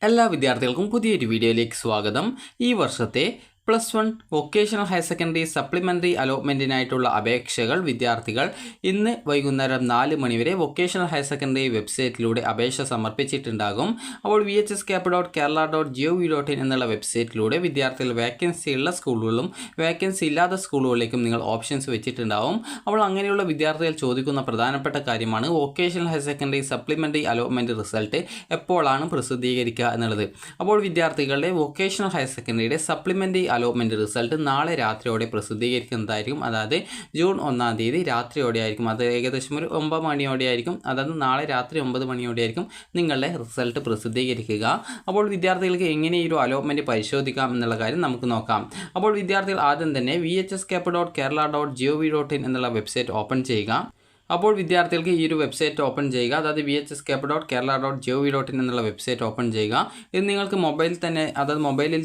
എല്ലാ വിദ്യാർത്ഥികൾക്കും പുതിയൊരു വീഡിയോയിലേക്ക് സ്വാഗതം. ഈ വർഷത്തെ +1 വൊക്കേഷണൽ ഹയർ സെക്കൻഡറി സപ്ലിമെൻ്ററി അലോട്ട്മെൻറ്റിനായിട്ടുള്ള അപേക്ഷകൾ വിദ്യാർത്ഥികൾ ഇന്ന് വൈകുന്നേരം 4 മണിവരെ വൊക്കേഷണൽ ഹയർ സെക്കൻഡറി വെബ്സൈറ്റിലൂടെ അപേക്ഷ സമർപ്പിച്ചിട്ടുണ്ടാകും. അപ്പോൾ vhscap.kerala.gov.in എന്നുള്ള വെബ്സൈറ്റിലൂടെ വിദ്യാർത്ഥികൾ വേക്കൻസി ഉള്ള സ്കൂളുകളിലും വേക്കൻസി ഇല്ലാത്ത സ്കൂളുകളിലേക്കും നിങ്ങൾ ഓപ്ഷൻസ് വെച്ചിട്ടുണ്ടാവും. അപ്പോൾ അങ്ങനെയുള്ള വിദ്യാർത്ഥികൾ ചോദിക്കുന്ന പ്രധാനപ്പെട്ട കാര്യമാണ് vocational higher secondary supplementary allotment result എപ്പോഴാണ് പ്രസിദ്ധീകരിക്കുക എന്നുള്ളത്. അപ്പോൾ വിദ്യാർത്ഥികളുടെ വൊക്കേഷണൽ ഹയർ സെക്കൻഡറിയുടെ സപ്ലിമെൻ്ററി അലോട്ട്മെൻറ്റ് റിസൾട്ട് നാളെ രാത്രിയോടെ പ്രസിദ്ധീകരിക്കുന്നതായിരിക്കും. അതായത് ജൂൺ 1-ാം തീയതി രാത്രിയോടെ ആയിരിക്കും. അത് ഏകദേശം ഒരു 9 മണിയോടെ ആയിരിക്കും. അതായത് നാളെ രാത്രി 9 മണിയോടെ ആയിരിക്കും നിങ്ങളുടെ റിസൾട്ട് പ്രസിദ്ധീകരിക്കുക. അപ്പോൾ വിദ്യാർത്ഥികൾക്ക് എങ്ങനെ ഈ ഒരു അലോട്ട്മെൻറ്റ് പരിശോധിക്കാം എന്നുള്ള കാര്യം നമുക്ക് നോക്കാം. അപ്പോൾ വിദ്യാർത്ഥികൾ ആദ്യം തന്നെ vhscap.kerala.gov.in എന്നുള്ള വെബ്സൈറ്റ് ഓപ്പൺ ചെയ്യുക. അപ്പോൾ വിദ്യാർത്ഥികൾക്ക് ഈ ഒരു വെബ്സൈറ്റ് ഓപ്പൺ ചെയ്യുക. അതായത് vhscap.kerala.gov.in എന്നുള്ള വെബ്സൈറ്റ് ഓപ്പൺ ചെയ്യുക. ഇത് നിങ്ങൾക്ക് മൊബൈലിൽ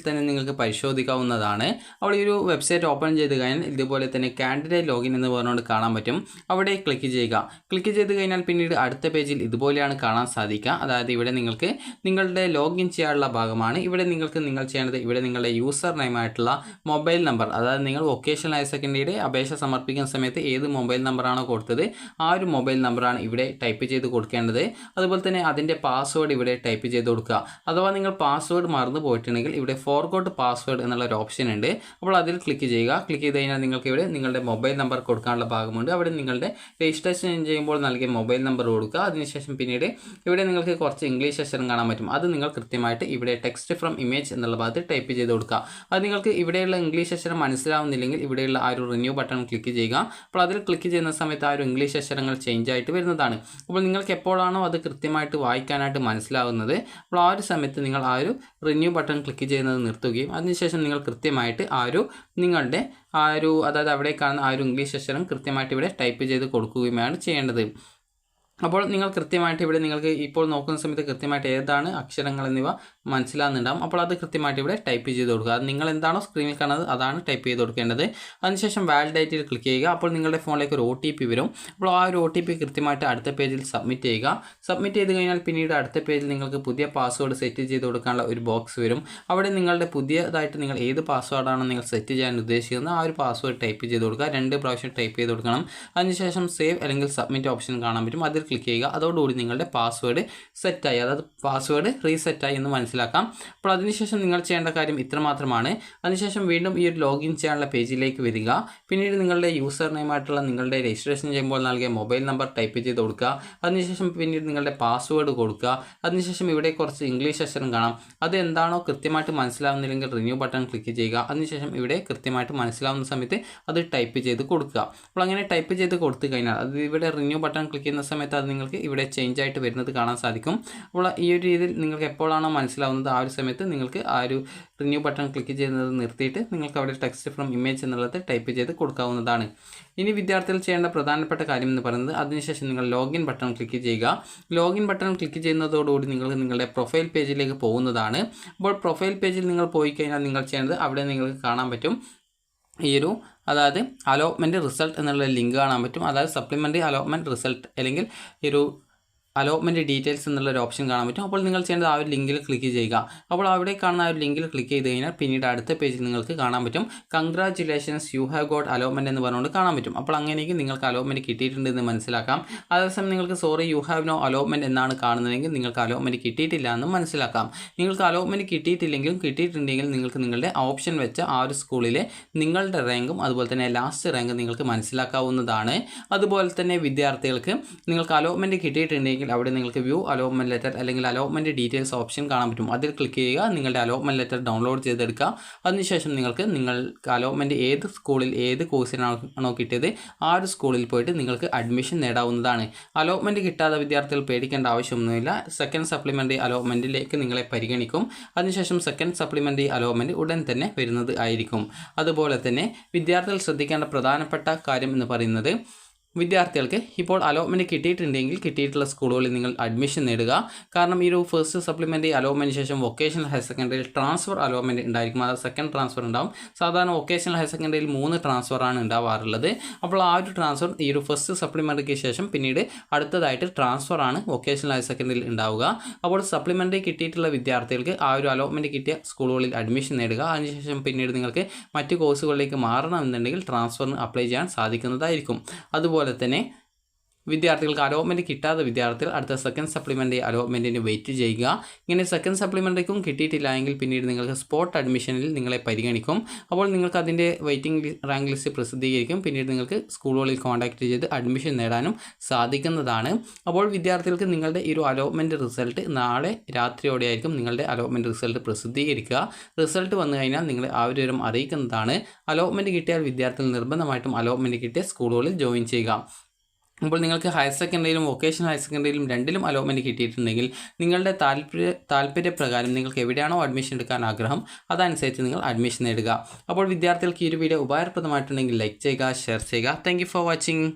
തന്നെ നിങ്ങൾക്ക് പരിശോധിക്കാവുന്നതാണ്. അപ്പോൾ ഈ ഒരു വെബ്സൈറ്റ് ഓപ്പൺ ചെയ്ത് കഴിഞ്ഞാൽ ഇതുപോലെ തന്നെ കാൻഡിഡേറ്റ് ലോഗിൻ എന്ന് പറഞ്ഞുകൊണ്ട് കാണാൻ പറ്റും. അവിടെ ക്ലിക്ക് ചെയ്യുക. ക്ലിക്ക് ചെയ്ത് കഴിഞ്ഞാൽ പിന്നീട് അടുത്ത പേജിൽ ഇതുപോലെയാണ് കാണാൻ സാധിക്കുക. അതായത് ഇവിടെ നിങ്ങൾക്ക് നിങ്ങളുടെ ലോഗിൻ ചെയ്യാനുള്ള ഭാഗമാണ്. ഇവിടെ നിങ്ങൾ ചെയ്യേണ്ടത് ഇവിടെ നിങ്ങളുടെ യൂസർ നെയിം ആയിട്ടുള്ള മൊബൈൽ നമ്പർ, അതായത് നിങ്ങൾ വൊക്കേഷണൽ ഹയർ സെക്കൻഡറിയുടെ അപേക്ഷ സമർപ്പിക്കുന്ന സമയത്ത് ഏത് മൊബൈൽ നമ്പറാണോ കൊടുത്തത് ആ ഒരു മൊബൈൽ നമ്പറാണ് ഇവിടെ ടൈപ്പ് ചെയ്ത് കൊടുക്കേണ്ടത്. അതുപോലെ തന്നെ അതിൻ്റെ പാസ്വേഡ് ഇവിടെ ടൈപ്പ് ചെയ്ത് കൊടുക്കുക. അഥവാ നിങ്ങൾ പാസ്വേഡ് മറന്നു പോയിട്ടുണ്ടെങ്കിൽ ഇവിടെ ഫോർഗോട്ട് പാസ്വേഡ് എന്നുള്ള ഒരു ഓപ്ഷൻ ഉണ്ട്. അപ്പോൾ അതിൽ ക്ലിക്ക് ചെയ്യുക. ക്ലിക്ക് ചെയ്ത് കഴിഞ്ഞാൽ നിങ്ങൾക്ക് ഇവിടെ നിങ്ങളുടെ മൊബൈൽ നമ്പർ കൊടുക്കാനുള്ള ഭാഗമുണ്ട്. അവിടെ നിങ്ങളുടെ രജിസ്ട്രേഷൻ ചെയ്യുമ്പോൾ നൽകിയ മൊബൈൽ നമ്പർ കൊടുക്കുക. അതിനുശേഷം പിന്നീട് ഇവിടെ നിങ്ങൾക്ക് കുറച്ച് ഇംഗ്ലീഷ് അക്ഷരം കാണാൻ പറ്റും. അത് നിങ്ങൾ കൃത്യമായിട്ട് ഇവിടെ ടെക്സ്റ്റ് ഫ്രം ഇമേജ് എന്നുള്ള ഭാഗത്ത് ടൈപ്പ് ചെയ്ത് കൊടുക്കുക. അത് നിങ്ങൾക്ക് ഇവിടെയുള്ള ഇംഗ്ലീഷ് അക്ഷരം മനസ്സിലാവുന്നില്ലെങ്കിൽ ഇവിടെയുള്ള ആ ഒരു റിന്യൂ ബട്ടൺ ക്ലിക്ക് ചെയ്യുക. അപ്പോൾ അതിൽ ക്ലിക്ക് ചെയ്യുന്ന സമയത്ത് ആ ഒരു ഇംഗ്ലീഷ് അക്ഷരങ്ങൾ ചേഞ്ച് ആയിട്ട് വരുന്നതാണ്. അപ്പോൾ നിങ്ങൾക്ക് എപ്പോഴാണോ അത് കൃത്യമായിട്ട് വായിക്കാനായിട്ട് മനസ്സിലാവുന്നത് അപ്പോൾ ആ ഒരു സമയത്ത് നിങ്ങൾ ആ ഒരു റിന്യൂ ബട്ടൺ ക്ലിക്ക് ചെയ്യുന്നത് നിർത്തുകയും അതിനുശേഷം നിങ്ങൾ കൃത്യമായിട്ട് നിങ്ങളുടെ അതായത് അവിടെ കാണുന്ന ആ ഒരു ഇംഗ്ലീഷ് അക്ഷരം കൃത്യമായിട്ട് ഇവിടെ ടൈപ്പ് ചെയ്ത് കൊടുക്കുകയുമാണ് ചെയ്യേണ്ടത്. അപ്പോൾ നിങ്ങൾ കൃത്യമായിട്ട് ഇവിടെ നിങ്ങൾക്ക് ഇപ്പോൾ നോക്കുന്ന സമയത്ത് കൃത്യമായിട്ട് ഏതാണ് അക്ഷരങ്ങൾ എന്നിവ മനസ്സിലാകുന്നുണ്ടാകും. അപ്പോൾ അത് കൃത്യമായിട്ട് ഇവിടെ ടൈപ്പ് ചെയ്ത് കൊടുക്കുക. അത് നിങ്ങൾ എന്താണോ സ്ക്രീനിൽ കാണുന്നത് അതാണ് ടൈപ്പ് ചെയ്ത് കൊടുക്കേണ്ടത്. അതിനുശേഷം വാലിഡേറ്റിൽ ക്ലിക്ക് ചെയ്യുക. അപ്പോൾ നിങ്ങളുടെ ഫോണിലേക്ക് ഒരു OTP വരും. അപ്പോൾ ആ ഒരു OTP കൃത്യമായിട്ട് അടുത്ത പേജിൽ സബ്മിറ്റ് ചെയ്യുക. സബ്മിറ്റ് ചെയ്ത് കഴിഞ്ഞാൽ പിന്നീട് അടുത്ത പേജിൽ നിങ്ങൾക്ക് പുതിയ പാസ്വേഡ് സെറ്റ് ചെയ്ത് കൊടുക്കാനുള്ള ഒരു ബോക്സ് വരും. അവിടെ നിങ്ങളുടെ പുതിയതായിട്ട് നിങ്ങൾ ഏത് പാസ്വേഡാണ് നിങ്ങൾ സെറ്റ് ചെയ്യാൻ ഉദ്ദേശിക്കുന്നത് ആ ഒരു പാസ്വേഡ് ടൈപ്പ് ചെയ്ത് കൊടുക്കുക. 2 പ്രാവശ്യം ടൈപ്പ് ചെയ്ത് കൊടുക്കണം. അതിനുശേഷം സേവ് അല്ലെങ്കിൽ സബ്മിറ്റ് ഓപ്ഷൻ കാണാൻ പറ്റും. അതിൽ ക്ലിക്ക് ചെയ്യുക. അതോടുകൂടി നിങ്ങളുടെ പാസ്വേഡ് സെറ്റായി, അതായത് പാസ്വേഡ് റീസെറ്റായി എന്ന് മനസ്സിലാക്കാം. അപ്പോൾ അതിനുശേഷം നിങ്ങൾ ചെയ്യേണ്ട കാര്യം ഇത്രമാത്രമാണ്. അതിനുശേഷം വീണ്ടും ഈ ഒരു ലോഗിൻ ചെയ്യാനുള്ള പേജിലേക്ക് വരിക. പിന്നീട് നിങ്ങളുടെ യൂസർ നെയിമായിട്ടുള്ള നിങ്ങളുടെ രജിസ്ട്രേഷൻ ചെയ്യുമ്പോൾ നൽകിയ മൊബൈൽ നമ്പർ ടൈപ്പ് ചെയ്ത് കൊടുക്കുക. അതിനുശേഷം പിന്നീട് നിങ്ങളുടെ പാസ്വേഡ് കൊടുക്കുക. അതിനുശേഷം ഇവിടെ കുറച്ച് ഇംഗ്ലീഷ് അക്ഷരം കാണാം. അത് എന്താണോ കൃത്യമായിട്ട് മനസ്സിലാവുന്നില്ലെങ്കിൽ റിന്യൂ ബട്ടൺ ക്ലിക്ക് ചെയ്യുക. അതിനുശേഷം ഇവിടെ കൃത്യമായിട്ട് മനസ്സിലാവുന്ന സമയത്ത് അത് ടൈപ്പ് ചെയ്ത് കൊടുക്കുക. അപ്പോൾ അങ്ങനെ ടൈപ്പ് ചെയ്ത് കൊടുത്തു കഴിഞ്ഞാൽ അത് ഇവിടെ റിന്യൂ ബട്ടൺ ക്ലിക്ക് ചെയ്യുന്ന സമയത്ത് അത് നിങ്ങൾക്ക് ഇവിടെ ചേഞ്ച് ആയിട്ട് വരുന്നത് കാണാൻ സാധിക്കും. അപ്പോൾ ഈ ഒരു രീതിയിൽ നിങ്ങൾക്ക് എപ്പോഴാണോ മനസ്സിലാവുന്നത് ആ ഒരു സമയത്ത് നിങ്ങൾക്ക് ആ ഒരു റിന്യൂ ബട്ടൺ ക്ലിക്ക് ചെയ്യുന്നത് നിർത്തിയിട്ട് നിങ്ങൾക്ക് അവിടെ ടെക്സ്റ്റ് ഫ്രം ഇമേജ് എന്നുള്ളത് ടൈപ്പ് ചെയ്ത് കൊടുക്കാവുന്നതാണ്. ഇനി വിദ്യാർത്ഥികൾ ചെയ്യേണ്ട പ്രധാനപ്പെട്ട കാര്യം എന്ന് പറയുന്നത് അതിനുശേഷം നിങ്ങൾ ലോഗിൻ ബട്ടൺ ക്ലിക്ക് ചെയ്യുക. ലോഗിൻ ബട്ടൺ ക്ലിക്ക് ചെയ്യുന്നതോടുകൂടി നിങ്ങൾക്ക് നിങ്ങളുടെ പ്രൊഫൈൽ പേജിലേക്ക് പോകുന്നതാണ്. അപ്പോൾ പ്രൊഫൈൽ പേജിൽ നിങ്ങൾ പോയി കഴിഞ്ഞാൽ നിങ്ങൾ ചെയ്യേണ്ടത് അവിടെ നിങ്ങൾക്ക് കാണാൻ പറ്റും അതായത് അലോട്ട്മെൻറ്റ് റിസൾട്ട് എന്നുള്ള ലിങ്ക് കാണാൻ പറ്റും. അതായത് സപ്ലിമെൻ്ററി അലോട്ട്മെൻറ്റ് റിസൾട്ട് അല്ലെങ്കിൽ അലോട്ട്മെൻറ്റ് ഡീറ്റെയിൽസ് എന്നുള്ളൊരു ഓപ്ഷൻ കാണാൻ പറ്റും. അപ്പോൾ നിങ്ങൾ ചെയ്യേണ്ടത് ആ ഒരു ലിങ്കിൽ ക്ലിക്ക് ചെയ്യുക. അപ്പോൾ അവിടെ കാണുന്ന ആ ഒരു ലിങ്കിൽ ക്ലിക്ക് ചെയ്ത് കഴിഞ്ഞാൽ പിന്നീട് അടുത്ത പേജിൽ നിങ്ങൾക്ക് കാണാൻ പറ്റും congratulations you have got allotment എന്ന് പറഞ്ഞുകൊണ്ട് കാണാൻ പറ്റും. അപ്പോൾ അങ്ങനെയെങ്കിൽ നിങ്ങൾക്ക് അലോട്ട്മെൻറ്റ് കിട്ടിയിട്ടുണ്ട് എന്ന് മനസ്സിലാക്കാം. അതേസമയം നിങ്ങൾക്ക് sorry you have no allotment എന്നാണ് കാണുന്നതെങ്കിൽ നിങ്ങൾക്ക് അലോട്ട്മെൻറ്റ് കിട്ടിയിട്ടില്ല എന്ന് മനസ്സിലാക്കാം. നിങ്ങൾക്ക് അലോട്ട്മെൻറ്റ് കിട്ടിയിട്ടില്ലെങ്കിലും കിട്ടിയിട്ടുണ്ടെങ്കിൽ നിങ്ങൾക്ക് നിങ്ങളുടെ ഓപ്ഷൻ വെച്ച ആ ഒരു സ്കൂളിലെ നിങ്ങളുടെ റാങ്കും അതുപോലെ തന്നെ ലാസ്റ്റ് റാങ്ക് നിങ്ങൾക്ക് മനസ്സിലാക്കാവുന്നതാണ്. അതുപോലെ തന്നെ വിദ്യാർത്ഥികൾക്ക് നിങ്ങൾക്ക് അലോട്ട്മെൻറ്റ് കിട്ടിയിട്ടുണ്ടെങ്കിൽ അവിടെ നിങ്ങൾക്ക് വ്യൂ അലോട്ട്മെൻറ്റ് ലെറ്റർ അല്ലെങ്കിൽ അലോട്ട്മെൻറ്റ് ഡീറ്റെയിൽസ് ഓപ്ഷൻ കാണാൻ പറ്റും. അതിൽ ക്ലിക്ക് ചെയ്യുക. നിങ്ങളുടെ അലോട്ട്മെൻറ്റ് ലെറ്റർ ഡൗൺലോഡ് ചെയ്തെടുക്കുക. അതിനുശേഷം നിങ്ങൾക്ക് അലോട്ട്മെൻറ്റ് ഏത് സ്കൂളിൽ ഏത് കോഴ്സിനാണോ കിട്ടിയത് ആ ഒരു സ്കൂളിൽ പോയിട്ട് നിങ്ങൾക്ക് അഡ്മിഷൻ നേടാവുന്നതാണ്. അലോട്ട്മെൻറ്റ് കിട്ടാതെ വിദ്യാർത്ഥികൾ പേടിക്കേണ്ട ആവശ്യമൊന്നുമില്ല. സെക്കൻഡ് സപ്ലിമെൻ്ററി അലോട്ട്മെൻറ്റിലേക്ക് നിങ്ങളെ പരിഗണിക്കും. അതിനുശേഷം സെക്കൻഡ് സപ്ലിമെൻ്ററി അലോട്ട്മെൻറ്റ് ഉടൻ തന്നെ വരുന്നത് ആയിരിക്കും. അതുപോലെ തന്നെ വിദ്യാർത്ഥികൾ ശ്രദ്ധിക്കേണ്ട പ്രധാനപ്പെട്ട കാര്യം എന്ന് പറയുന്നത് വിദ്യാർത്ഥികൾക്ക് ഇപ്പോൾ അലോട്ട്മെൻറ്റ് കിട്ടിയിട്ടുണ്ടെങ്കിൽ കിട്ടിയിട്ടുള്ള സ്കൂളുകളിൽ നിങ്ങൾ അഡ്മിഷൻ നേടുക. കാരണം ഈ ഒരു ഫസ്റ്റ് സപ്ലിമെൻ്ററി അലോട്ട്മെൻറ്റിന് ശേഷം വൊക്കേഷണൽ ഹയർ സെക്കൻഡറിയിൽ ട്രാൻസ്ഫർ അലോട്ട്മെൻറ്റ് ഉണ്ടായിരിക്കും. അത് സെക്കൻഡ് ട്രാൻസ്ഫർ ഉണ്ടാവും. സാധാരണ വൊക്കേഷണൽ ഹയർ സെക്കൻഡറിയിൽ 3 ട്രാൻസ്ഫറാണ് ഉണ്ടാവാറുള്ളത്. അപ്പോൾ ആ ഒരു ട്രാൻസ്ഫർ ഈ ഒരു ഫസ്റ്റ് സപ്ലിമെൻ്ററിക്ക് ശേഷം പിന്നീട് അടുത്തതായിട്ട് ട്രാൻസ്ഫറാണ് വൊക്കേഷണൽ ഹയർ സെക്കൻഡറിയിൽ ഉണ്ടാവുക. അപ്പോൾ സപ്ലിമെൻ്ററി കിട്ടിയിട്ടുള്ള വിദ്യാർത്ഥികൾക്ക് ആ ഒരു അലോട്ട്മെൻറ്റ് കിട്ടിയ സ്കൂളുകളിൽ അഡ്മിഷൻ നേടുക. അതിനുശേഷം പിന്നീട് നിങ്ങൾക്ക് മറ്റ് കോഴ്സുകളിലേക്ക് മാറണമെന്നുണ്ടെങ്കിൽ ട്രാൻസ്ഫറിന് അപ്ലൈ ചെയ്യാൻ സാധിക്കുന്നതായിരിക്കും. അതുപോലെ തന്നെ വിദ്യാർത്ഥികൾക്ക് അലോട്ട്മെൻറ്റ് കിട്ടാത്ത വിദ്യാർത്ഥികൾ അടുത്ത സെക്കൻഡ് സപ്ലിമെൻ്ററി അലോട്ട്മെൻറ്റിന് വെയിറ്റ് ചെയ്യുക. ഇങ്ങനെ സെക്കൻഡ് സപ്ലിമെൻ്ററിക്കും കിട്ടിയിട്ടില്ല എങ്കിൽ പിന്നീട് നിങ്ങൾക്ക് സ്പോട്ട് അഡ്മിഷനിൽ നിങ്ങളെ പരിഗണിക്കും. അപ്പോൾ നിങ്ങൾക്ക് അതിൻ്റെ വെയിറ്റിംഗ് റാങ്ക് ലിസ്റ്റ് പ്രസിദ്ധീകരിക്കും. പിന്നീട് നിങ്ങൾക്ക് സ്കൂളുകളിൽ കോൺടാക്റ്റ് ചെയ്ത് അഡ്മിഷൻ നേടാനും സാധിക്കുന്നതാണ്. അപ്പോൾ വിദ്യാർത്ഥികൾക്ക് നിങ്ങളുടെ ഈ ഒരു അലോട്ട്മെൻറ്റ് റിസൾട്ട് നാളെ രാത്രിയോടെ ആയിരിക്കും നിങ്ങളുടെ അലോട്ട്മെൻറ്റ് റിസൾട്ട് പ്രസിദ്ധീകരിക്കുക. റിസൾട്ട് വന്നു കഴിഞ്ഞാൽ നിങ്ങളെ ആ ഒരു വിവരം അറിയിക്കുന്നതാണ്. അലോട്ട്മെൻറ്റ് കിട്ടിയാൽ വിദ്യാർത്ഥികൾ നിർബന്ധമായിട്ടും അലോട്ട്മെൻറ്റ് കിട്ടിയ സ്കൂളുകളിൽ ജോയിൻ ചെയ്യുക. അപ്പോൾ നിങ്ങൾക്ക് ഹയർ സെക്കൻഡറിയിലും വൊക്കേഷണൽ ഹയർ സെക്കൻഡറിയിലും രണ്ടിലും അലോട്ട്മെൻറ്റ് കിട്ടിയിട്ടുണ്ടെങ്കിൽ നിങ്ങളുടെ താല്പര്യപ്രകാരം നിങ്ങൾക്ക് എവിടെയാണോ അഡ്മിഷൻ എടുക്കാൻ ആഗ്രഹം അതനുസരിച്ച് നിങ്ങൾ അഡ്മിഷൻ നേടുക. അപ്പോൾ വിദ്യാർത്ഥികൾക്ക് ഈ ഒരു വീഡിയോ ഉപകാരപ്രദമായിട്ടുണ്ടെങ്കിൽ ലൈക്ക് ചെയ്യുക, ഷെയർ ചെയ്യുക. Thank you for watching.